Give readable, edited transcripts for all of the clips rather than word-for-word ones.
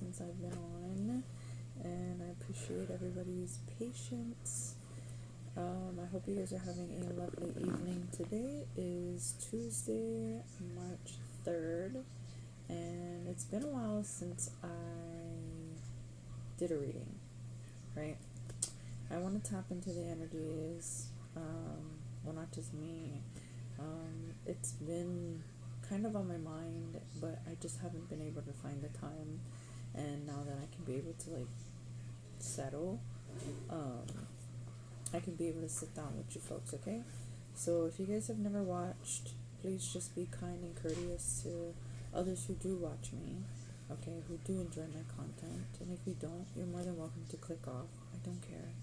since I've been on, and I appreciate everybody's patience. I hope you guys are having a lovely evening. Today is Tuesday, March 3rd, and it's been a while since I did a reading, right? I want to tap into the energies, well, not just me. It's been kind of on my mind, but I just haven't been able to find the time, and now that I can be able to, like, settle, I can be able to sit down with you folks, okay? So if you guys have never watched, please just be kind and courteous to others who do watch me, okay, who do enjoy my content. And if you don't, you're more than welcome to click off. I don't care.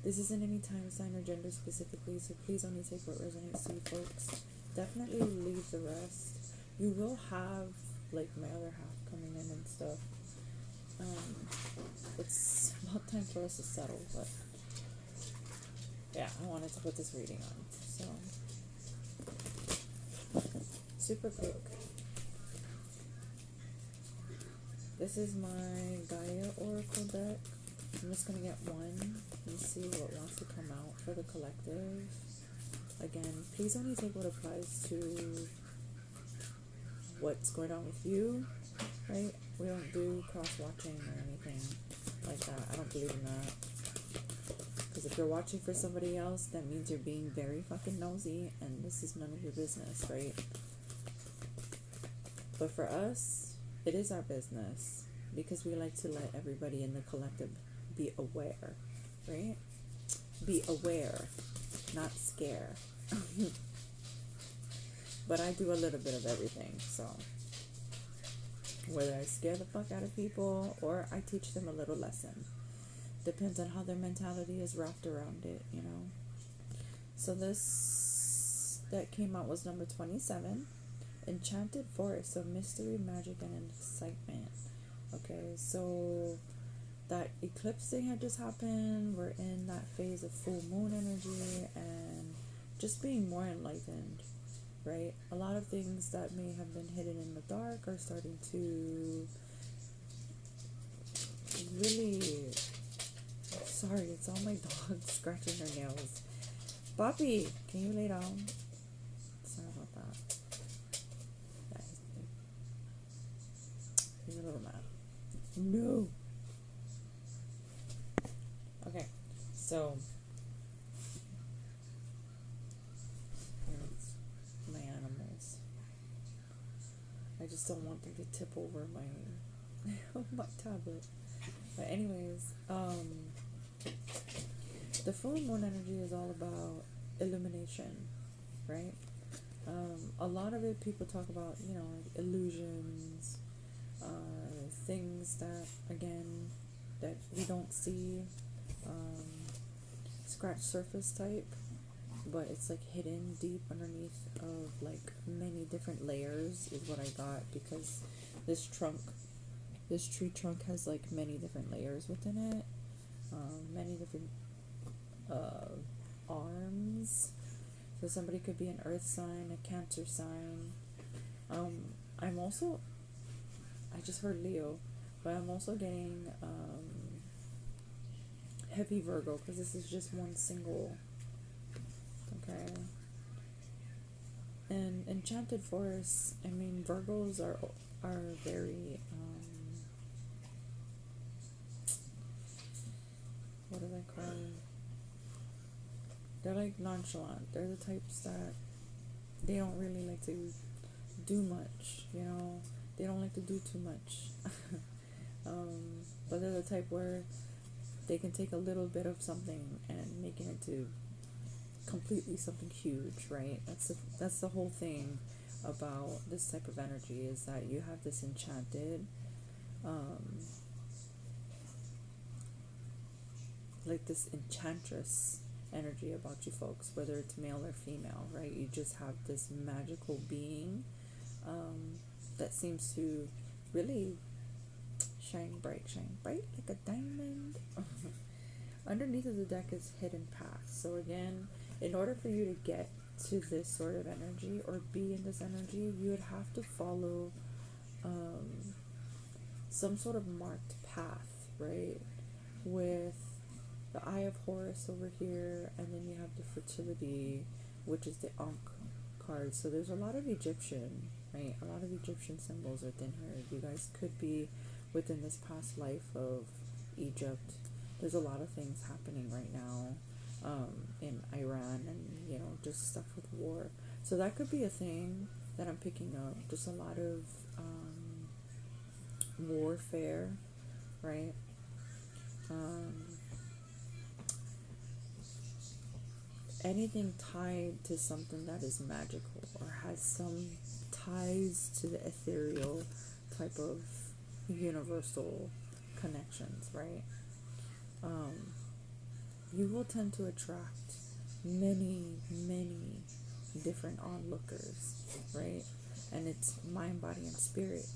This isn't any time, sign, or gender specifically, so please only take what resonates to you folks. Definitely leave the rest. You will have, like, my other half coming in and stuff. It's about time for us to settle, but yeah, I wanted to put this reading on. So, super quick. This is my Gaia Oracle deck. I'm just going to get one and see what wants to come out for the collective. Again, please only take what applies to what's going on with you, right? We don't do cross-watching or anything like that. I don't believe in that. Because if you're watching for somebody else, that means you're being very fucking nosy, and this is none of your business, right? But for us, it is our business, because we like to let everybody in the collective be aware, right? Be aware, not scare. But I do a little bit of everything, so whether I scare the fuck out of people or I teach them a little lesson, depends on how their mentality is wrapped around it, you know. So this that came out was number 27, Enchanted Forest of Mystery, Magic, and Excitement. Okay, so that eclipse thing had just happened. We're in that phase of full moon energy and just being more enlightened, right? A lot of things that may have been hidden in the dark are starting to really... Sorry, it's all my dog scratching her nails. Poppy, can you lay down? Sorry about that. Yeah, he's a little mad. No. Okay, so here's my animals. I just don't want them to tip over my my tablet. But anyways, the full moon energy is all about illumination, right? A lot of it, people talk about, you know, like illusions, things that, again, that we don't see, scratch surface type, but it's like hidden deep underneath of like many different layers is what I got, because this tree trunk has like many different layers within it, many different arms. So somebody could be an earth sign, a Cancer sign. I'm also, I just heard Leo, but I'm also getting heavy Virgo, because this is just one single. Okay. And Enchanted Forest, I mean, Virgos are very what do they call them? They're like nonchalant. They're the types that they don't really like to do much, you know. They don't like to do too much. But they're the type where they can take a little bit of something and making it to completely something huge, right? That's the whole thing about this type of energy, is that you have this enchanted, like this enchantress energy about you folks, whether it's male or female, right? You just have this magical being that seems to really shine bright like a diamond. Underneath of the deck is hidden paths. So again, in order for you to get to this sort of energy or be in this energy, you would have to follow some sort of marked path, right? With the Eye of Horus over here, and then you have the fertility, which is the Ankh card. So there's a lot of Egyptian, right? A lot of Egyptian symbols within here. You guys could be within this past life of Egypt. There's a lot of things happening right now in Iran, and just stuff with war. So that could be a thing that I'm picking up. Just a lot of warfare, right? Anything tied to something that is magical or has some ties to the ethereal type of universal connections, right? You will tend to attract many, many different onlookers, right? And it's mind, body, and spirit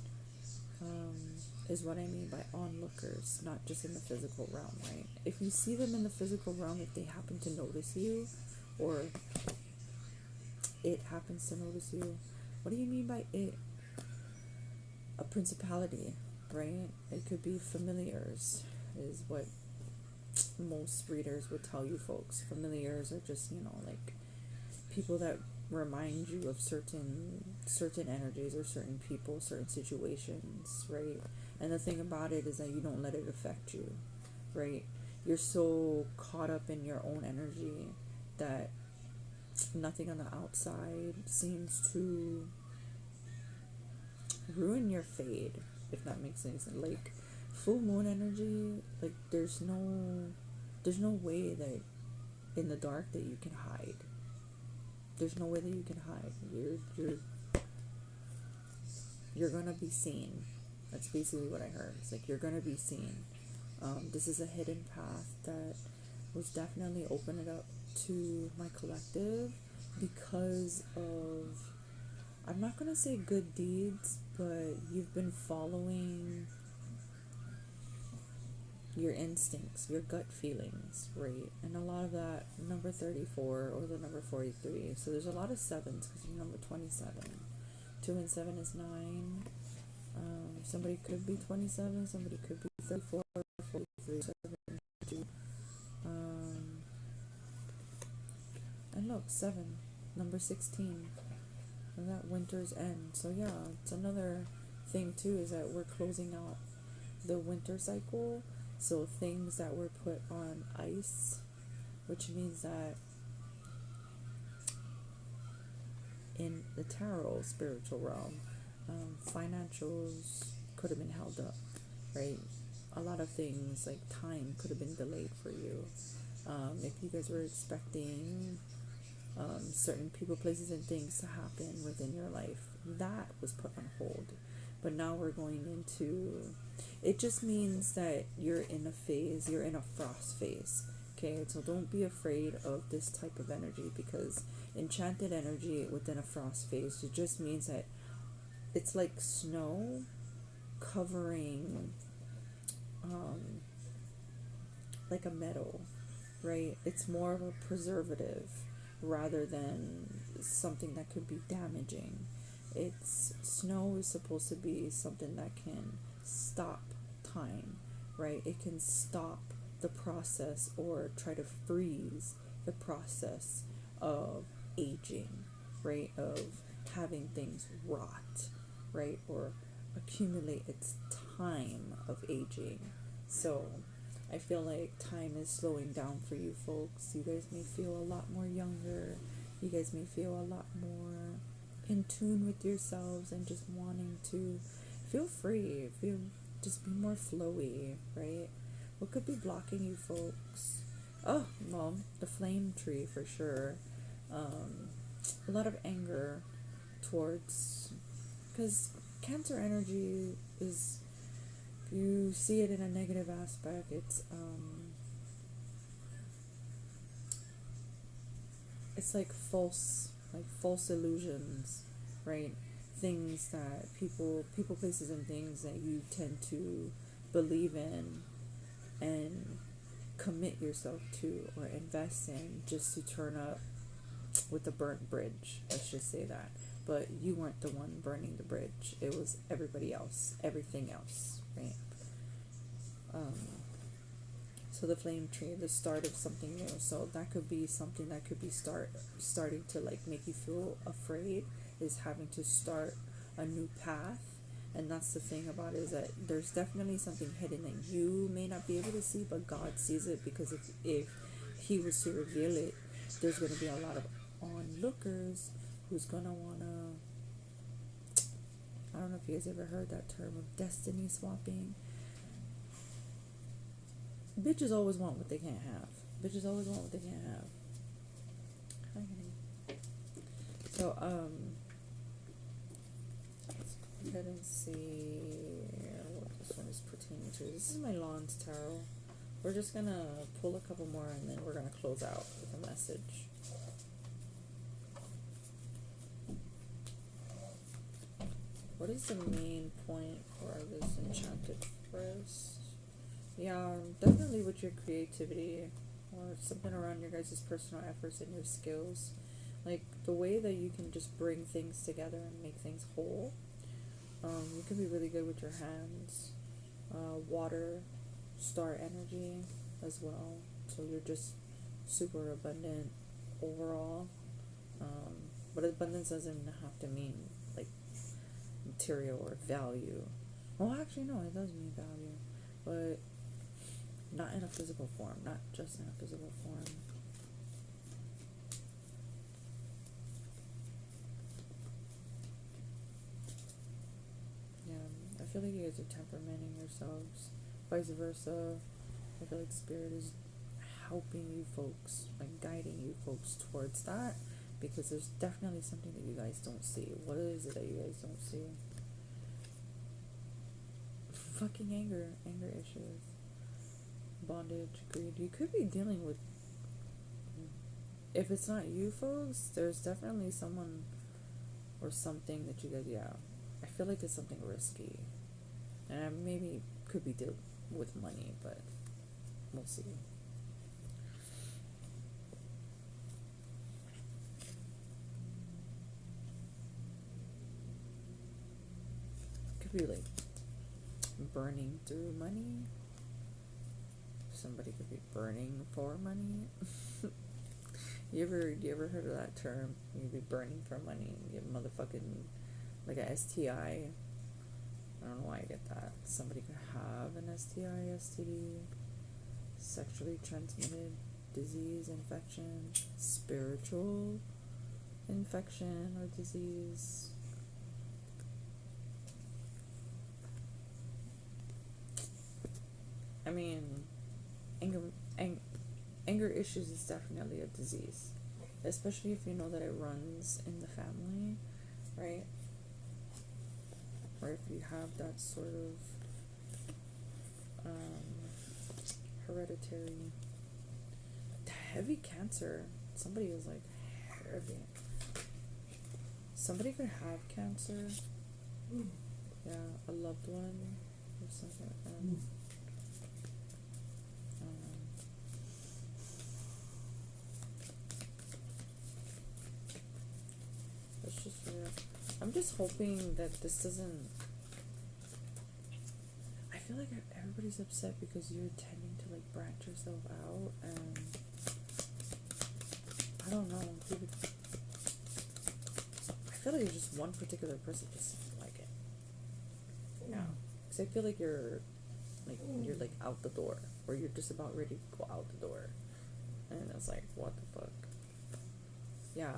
is what I mean by onlookers, not just in the physical realm, right? If you see them in the physical realm, if they happen to notice you, or it happens to notice you, what do you mean by it? A principality, right? It could be familiars, is what most readers would tell you folks. Familiars are just, like people that remind you of certain energies or certain people, certain situations, right? And the thing about it is that you don't let it affect you, right? You're so caught up in your own energy that nothing on the outside seems to ruin your fade, if that makes any sense. Like full moon energy, like there's no way that in the dark that you can hide. There's no way that you can hide. You're gonna be seen. That's basically what I heard. It's like you're gonna be seen. This is a hidden path that was definitely opening up to my collective because of, I'm not gonna say good deeds, but you've been following your instincts, your gut feelings, right? And a lot of that, number 34 or the number 43. So there's a lot of sevens because you're number 27. 2 and 7 is 9. Somebody could be 27, somebody could be 34, 43, 72. And look, 7, number 16. And that winter's end. So yeah, it's another thing too, is that we're closing out the winter cycle. So things that were put on ice, which means that in the tarot spiritual realm, financials could have been held up, right? A lot of things like time could have been delayed for you. If you guys were expecting certain people, places, and things to happen within your life, that was put on hold. But now we're going into, it just means that you're in a phase, you're in a frost phase. Okay, so don't be afraid of this type of energy, because enchanted energy within a frost phase, it just means that it's like snow covering like a metal, right? It's more of a preservative rather than something that could be damaging. It's, snow is supposed to be something that can stop time, right? It can stop the process or try to freeze the process of aging, right? Of having things rot, right? Or accumulate its time of aging. So I feel like time is slowing down for you folks. You guys may feel a lot more younger. You guys may feel a lot more in tune with yourselves and just wanting to feel free, just be more flowy, right? What could be blocking you folks? Oh, well, the flame tree for sure. A lot of anger towards, because Cancer energy is, if you see it in a negative aspect, it's like false illusions, right? Things that people, places, and things that you tend to believe in and commit yourself to or invest in just to turn up with a burnt bridge. Let's just say that. But you weren't the one burning the bridge. It was everybody else, everything else, right? So the flame tree, the start of something new. So that could be something that could be starting to like make you feel afraid, is having to start a new path. And that's the thing about it, is that there's definitely something hidden that you may not be able to see, but God sees it, because if He was to reveal it, there's going to be a lot of onlookers who's going to want to, I don't know if you guys ever heard that term of destiny swapping. Bitches always want what they can't have. Bitches always want what they can't have. Hi, honey. So, let's go ahead and see what this one is pertaining to. This is my Lawns Tarot. We're just gonna pull a couple more, and then we're gonna close out with a message. What is the main point for this Enchanted Forest? Yeah, definitely with your creativity, or something around your guys' personal efforts and your skills. Like the way that you can just bring things together and make things whole. You can be really good with your hands. Water, star energy as well. So you're just super abundant overall. But abundance doesn't have to mean like material or value. Well, actually, no, it does mean value. But not in a physical form, not just in a physical form. Yeah, I feel like you guys are temperamenting yourselves. Vice versa, I feel like Spirit is helping you folks, like guiding you folks towards that, because there's definitely something that you guys don't see. What is it that you guys don't see? Fucking anger issues. Bondage, greed. You could be dealing with, if it's not you folks, there's definitely someone or something that you guys, yeah, I feel like it's something risky, and I maybe could be dealing with money, but we'll see. Could be like burning through money. Somebody could be burning for money. You ever heard of that term? You'd be burning for money. You get motherfucking like a STI. I don't know why I get that. Somebody could have an STI, STD, sexually transmitted disease, infection, spiritual infection or disease. I mean, anger issues is definitely a disease, especially if you know that it runs in the family, right? Or if you have that sort of hereditary heavy cancer. Somebody is like heavy. Somebody could have cancer. Yeah, a loved one or something like that. It's just weird. I'm just hoping that this doesn't. I feel like everybody's upset because you're tending to like branch yourself out, and I don't know. I feel like you're just one particular person just doesn't like it. Yeah, because I feel like you're like out the door, or you're just about ready to go out the door, and it's like, what the fuck? Yeah.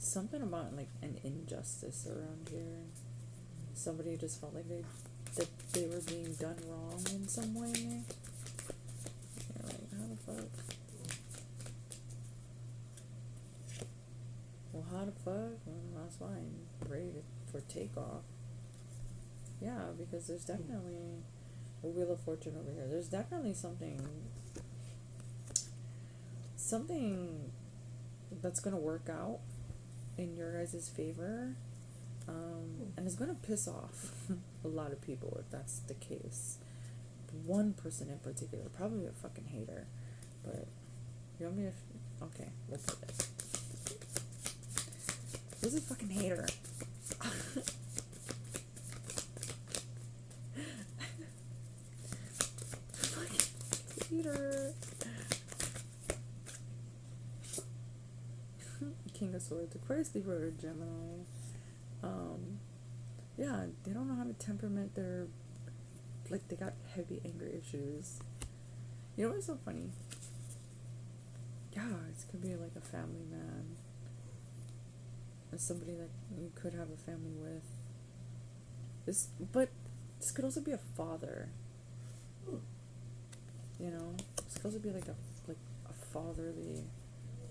Something about like an injustice around here. Somebody just felt like they were being done wrong in some way. You're like, how the fuck? Well, how the fuck? Well, that's why I'm ready for takeoff. Yeah, because there's definitely a Wheel of Fortune over here. There's definitely something that's gonna work out in your guys' favor, and it's gonna piss off a lot of people if that's the case. One person in particular, probably a fucking hater, but you want me to? Okay, we'll put it. Who's a fucking hater? Pleasure. King of Swords, Aquarius, Libra, or Gemini. Yeah, they don't know how to temperament their, like, they got heavy anger issues. You know what's so funny? Yeah, it could be like a family man, or somebody that you could have a family with. But this could also be a father. You know, this could also be like a fatherly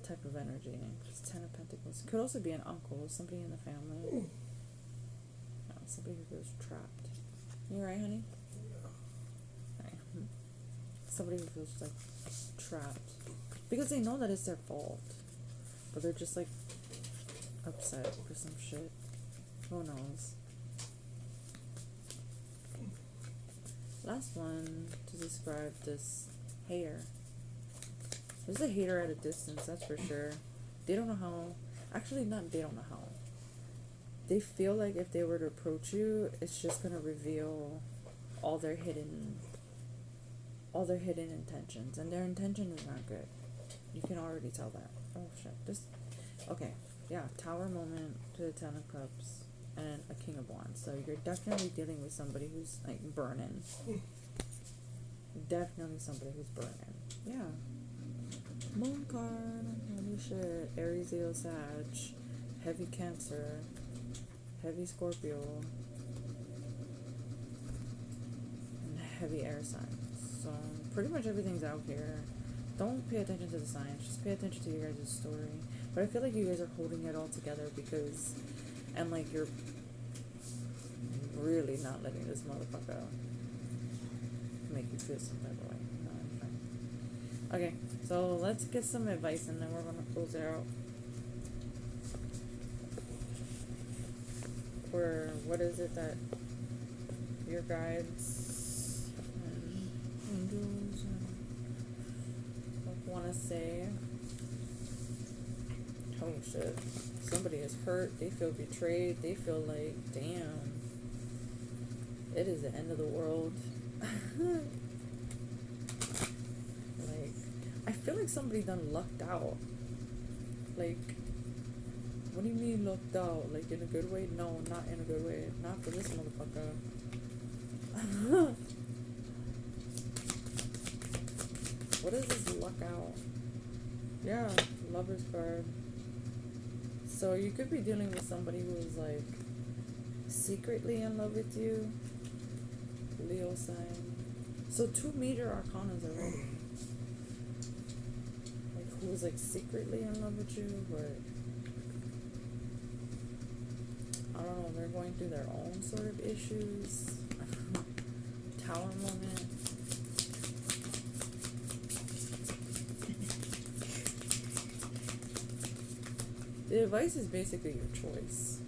type of energy. It's 10 of Pentacles. Could also be an uncle, somebody in the family. No, somebody who feels trapped. You right, honey? Right. Somebody who feels like trapped because they know that it's their fault, but they're just like upset for some shit. Who knows? Last one to describe this hater. There's a hater at a distance, that's for sure. They don't know how. Actually, not they don't know how. They feel like if they were to approach you, it's just gonna reveal all their hidden intentions, and their intention is not good. You can already tell that. Oh shit. Okay. Yeah. Tower moment to the 10 of Cups and a King of Wands. So you're definitely dealing with somebody who's like burning. Definitely somebody who's burning. Yeah. Moon card. Holy shit. Aries, Leo, Sag. Heavy Cancer. Heavy Scorpio. And heavy air signs. So pretty much everything's out here. Don't pay attention to the signs. Just pay attention to your guys' story. But I feel like you guys are holding it all together because, and like you're really not letting this motherfucker make you feel some type of way. No, I'm fine. Okay, so let's get some advice and then we're gonna close it out. Or what is it that your guides and angels want to say? Oh shit. Somebody is hurt. They feel betrayed. They feel like, damn, it is the end of the world. Like, I feel like somebody done lucked out. Like, what do you mean lucked out? Like, in a good way? No, not in a good way. Not for this motherfucker. What is this luck out? Yeah, Lover's card. So you could be dealing with somebody who's like secretly in love with you. Leo sign. So 2 major arcanas already. Like who's like secretly in love with you, but I don't know, they're going through their own sort of issues. Tower moment. The advice is basically your choice.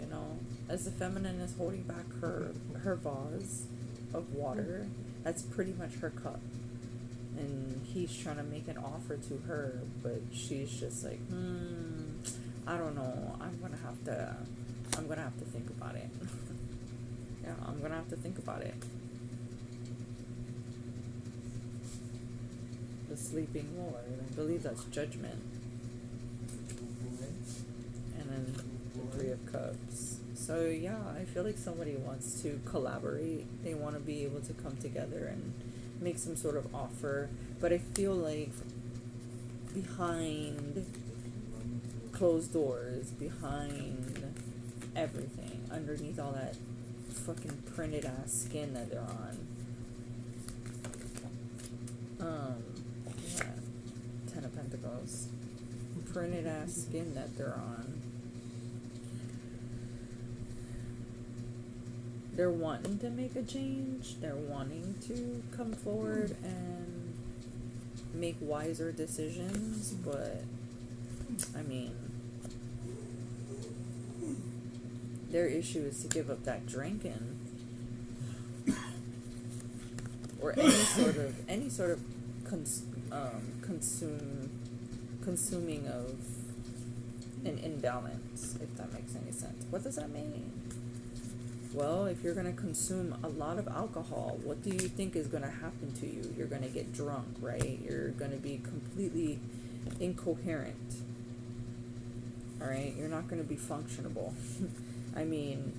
You know, as the feminine is holding back her vase of water, that's pretty much her cup. And he's trying to make an offer to her, but she's just like, I don't know. I'm gonna have to think about it. Yeah, I'm gonna have to think about it. The Sleeping Lord, I believe that's Judgment. And then the 3 of Cups. So yeah, I feel like somebody wants to collaborate. They want to be able to come together and make some sort of offer. But I feel like behind closed doors, behind everything, underneath all that fucking printed ass skin that they're on. Yeah, 10 of Pentacles. Printed ass skin that they're on. They're wanting to make a change. They're wanting to come forward and make wiser decisions, but I mean, their issue is to give up that drinking or any sort of consuming of an imbalance, if that makes any sense. What does that mean? Well, if you're going to consume a lot of alcohol, what do you think is going to happen to you? You're going to get drunk, right? You're going to be completely incoherent. All right? You're not going to be functionable. I mean,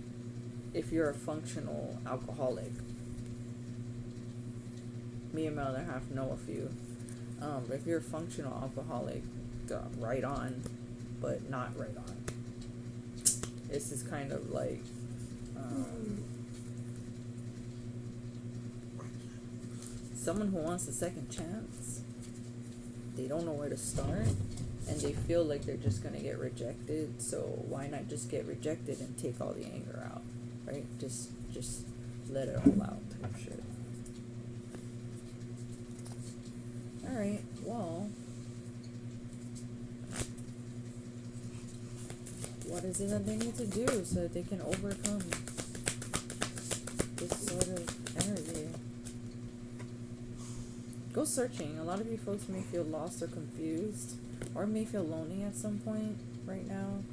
if you're a functional alcoholic. Me and my other half know a few. But if you're a functional alcoholic, right on, but not right on. This is kind of like someone who wants a second chance. They don't know where to start, and they feel like they're just gonna get rejected. So why not just get rejected and take all the anger out, right? Just let it all out type shit. All right. Well, what is it that they need to do so that they can overcome this sort of energy? Go searching. A lot of you folks may feel lost or confused, or may feel lonely at some point right now.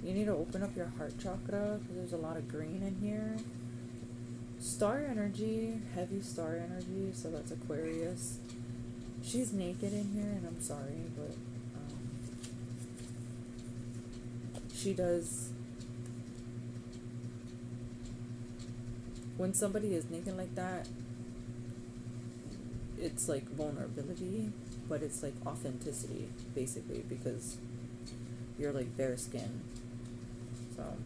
You need to open up your heart chakra because there's a lot of green in here. Star energy, heavy star energy, so that's Aquarius. She's naked in here, and I'm sorry, but she does. When somebody is naked like that, it's like vulnerability, but it's like authenticity, basically, because you're like bare skin. So,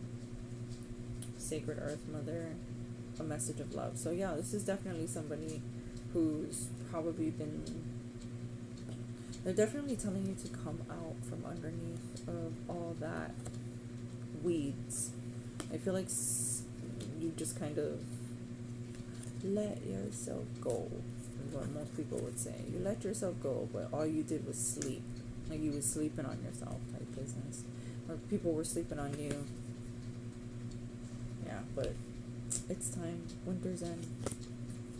Sacred Earth Mother, a message of love. So yeah, this is definitely somebody who's probably been, they're definitely telling you to come out from underneath of all that weeds. I feel like you just kind of let yourself go, is what most people would say. You let yourself go, but all you did was sleep. Like you was sleeping on yourself type business. Or people were sleeping on you. Yeah, but it's time. Winter's end.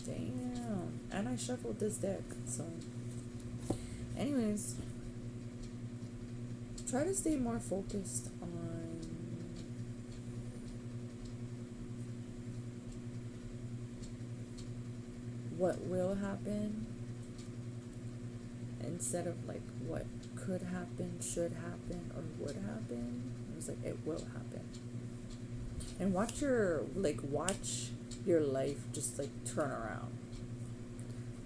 Damn. And I shuffled this deck, so anyways, try to stay more focused on what will happen instead of like what could happen, should happen, or would happen. It was like it will happen. And watch your life just like turn around.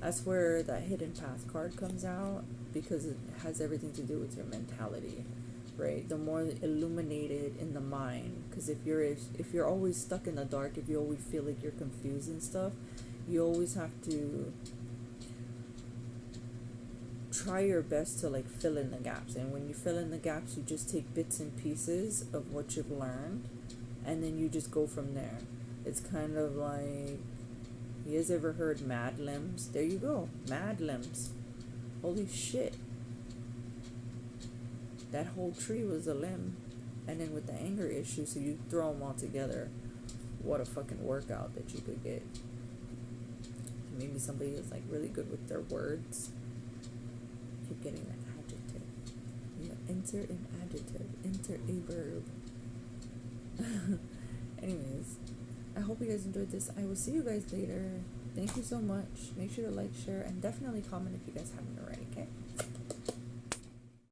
That's where that hidden path card comes out, because it has everything to do with your mentality, right? The more illuminated in the mind, because if you're always stuck in the dark, if you always feel like you're confused and stuff, you always have to try your best to like fill in the gaps. And when you fill in the gaps, you just take bits and pieces of what you've learned, and then you just go from there. It's kind of like, you guys ever heard mad limbs? There you go, mad limbs. Holy shit. That whole tree was a limb. And then with the anger issue, so you throw them all together. What a fucking workout that you could get. Maybe somebody is like really good with their words. Keep getting that adjective. You know, enter an adjective. Enter a verb. Anyways, I hope you guys enjoyed this. I will see you guys later. Thank you so much. Make sure to like, share, and definitely comment if you guys haven't already, okay?